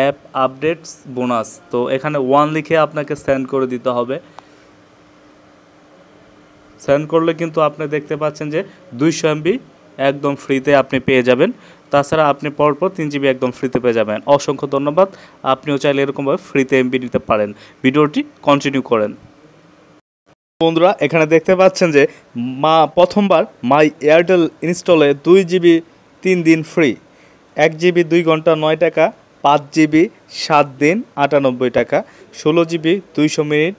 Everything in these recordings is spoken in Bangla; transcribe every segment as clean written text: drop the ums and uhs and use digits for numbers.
App updates bonus. তো এখানে 1 লিখে আপনাকে সেন্ড করে দিতে হবে। সেন্ড করলে কিন্তু আপনি দেখতে পাচ্ছেন যে 200 MB একদম ফ্রিতে আপনি পেয়ে যাবেন। তাছাড়া আপনি পরপর 3 GB একদম ফ্রিতে পেয়ে যাবেন। অসংখ্য ধন্যবাদ। আপনিও চাইলে এরকমভাবে ফ্রিতে এমবি নিতে পারেন। ভিডিওটি কন্টিনিউ করেন। বন্ধুরা এখানে দেখতে পাচ্ছেন যে প্রথমবার মাই এয়ারটেল ইনস্টলে 2 GB 3 দিন ফ্রি, 1 GB 2 ঘন্টা 9 টাকা, 5 GB 7 দিন 98 টাকা, 16 GB 200 মিনিট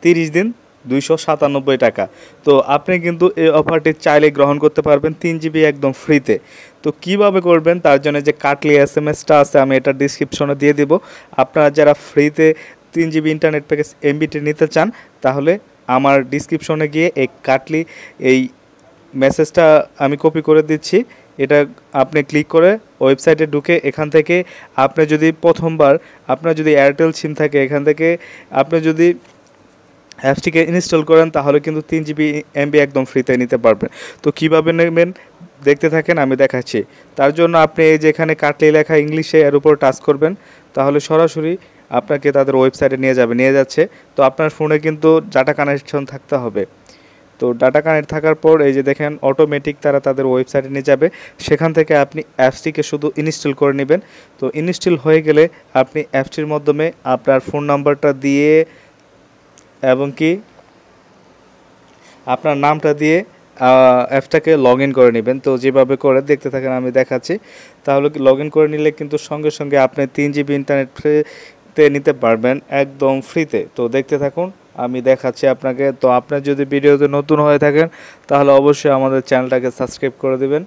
30 দিন 297 টাকা। তো আপনি কিন্তু এই অফারটি চাইলে গ্রহণ করতে পারবেন 3 GB একদম ফ্রিতে। তো কিভাবে করবেন তার জন্য যে কাটলি SMS-টা আছে আমি এটা ডিসক্রিপশনে দিয়ে দিব। আপনারা যারা ফ্রিতে 3 GB ইন্টারনেট প্যাকেজ এমবিটি নিতে চান তাহলে আমার ডিসক্রিপশনে গিয়ে এই কাটলি এই মেসেজটা আমি কপি করে দিচ্ছি। এটা আপনি ক্লিক করে ওয়েবসাইটে ঢুকে এখান থেকে আপনি যদি প্রথমবার আপনার যদি এয়ারটেল সিম থাকে এখান থেকে আপনি যদি অ্যাপসটিকে ইনস্টল করেন তাহলে কিন্তু 3 GB এমবি একদম ফ্রিতে নিতে পারবেন। তো কীভাবে নেবেন দেখতে থাকেন, আমি দেখাচ্ছি। তার জন্য আপনি এই যে এখানে কাটলি লেখা ইংলিশে এর উপর টাচ করবেন, তাহলে সরাসরি আপনাকে তাদের ওয়েবসাইটে নিয়ে যাচ্ছে। তো আপনার ফোনে কিন্তু ডাটা কানেকশন থাকতে হবে। তো ডাটা কানেক্ট থাকার পর এই যে দেখেন অটোমেটিক তারা তাদের ওয়েবসাইটে নিয়ে যাবে। সেখান থেকে আপনি অ্যাপসটিকে শুধু ইনস্টল করে নেবেন। তো ইনস্টল হয়ে গেলে আপনি অ্যাপসটির মাধ্যমে আপনার ফোন নাম্বারটা দিয়ে এবং কি আপনার নামটা দিয়ে অ্যাপসটাকে লগ ইন করে নেবেন। তো যেভাবে করে দেখতে থাকেন আমি দেখাচ্ছি। তাহলে লগ ইন করে নিলে কিন্তু সঙ্গে সঙ্গে আপনি 3 GB ইন্টারনেট ফ্রিতে নিতে পারবেন একদম ফ্রিতে। তো দেখতে থাকুন আমি দেখাচ্ছি আপনাকে। তো আপনার যদি ভিডিওতে নতুন হয়ে থাকেন তাহলে অবশ্যই আমাদের চ্যানেলটাকে সাবস্ক্রাইব করে দেবেন।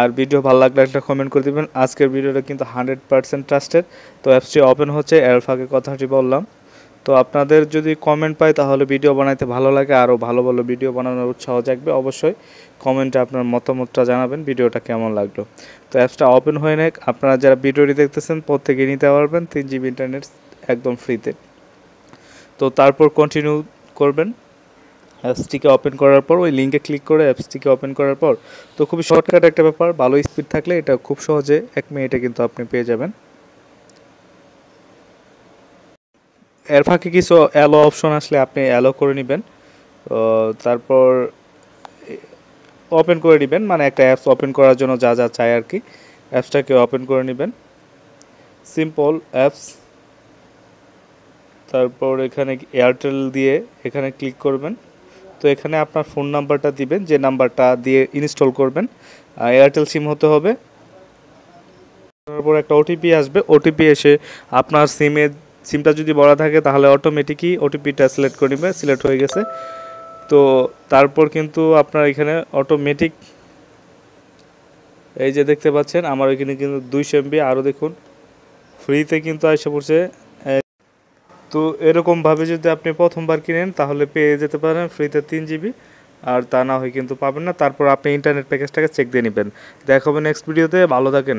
আর ভিডিও ভালো লাগলে একটা কমেন্ট করে দেবেন। আজকের ভিডিওটা কিন্তু 100% ট্রাস্টেড। তো অ্যাপসটি ওপেন হচ্ছে, এর ফাঁকে কথাটি বললাম। তো আপনাদের যদি কমেন্ট পাই তাহলে ভিডিও বানাইতে ভালো লাগে, আরও ভালো ভালো ভিডিও বানানোর উৎসাহ জাগবে। অবশ্যই কমেন্টে আপনার মতামতটা জানাবেন ভিডিওটা কেমন লাগলো। তো অ্যাপসটা ওপেন হয়ে নেক, আপনারা যারা ভিডিওটি দেখতেছেন প্রত্যেকে নিতে পারবেন 3 GB ইন্টারনেট একদম ফ্রিতে। তো তারপর কন্টিনিউ করবেন। অ্যাপসটিকে ওপেন করার পর ওই লিঙ্কে ক্লিক করে অ্যাপসটিকে ওপেন করার পর তো খুবই শর্টকাট একটা ব্যাপার, ভালো স্পিড থাকলে এটা খুব সহজে 1 মিনিটে কিন্তু আপনি পেয়ে যাবেন। এর ফাঁকে কিছু অ্যালো অপশন আসলে আপনি অ্যালো করে নেবেন। তারপর ওপেন করে নেবেন, মানে একটা অ্যাপস ওপেন করার জন্য যা যা চাই আর কি, অ্যাপসটাকে ওপেন করে নেবেন। সিম্পল অ্যাপস, তারপর এখানে এয়ারটেল দিয়ে এখানে ক্লিক করবেন। তো এখানে আপনার ফোন নাম্বারটা দিবেন, যে নাম্বারটা দিয়ে ইনস্টল করবেন। এয়ারটেল সিম হতে হবে। তারপর একটা ওটিপি আসবে, ওটিপি এসে আপনার সিমটা যদি বলা থাকে তাহলে অটোমেটিকই ওটিপিটা সিলেক্ট করে নেবে। সিলেক্ট হয়ে গেছে। তো তারপর কিন্তু আপনার এখানে অটোমেটিক এই যে দেখতে পাচ্ছেন আমার এখানে কিন্তু 200 MB আরও দেখুন ফ্রিতে কিন্তু এসে পড়ছে। তো এরকমভাবে যদি আপনি প্রথমবার কিনেন তাহলে পেয়ে যেতে পারেন ফ্রিতে 3 GB, আর তা না হয় কিন্তু পাবেন না। তারপর আপনি ইন্টারনেট প্যাকেজটাকে চেক দিয়ে নেবেন। দেখা হবে নেক্সট ভিডিওতে, ভালো থাকেন।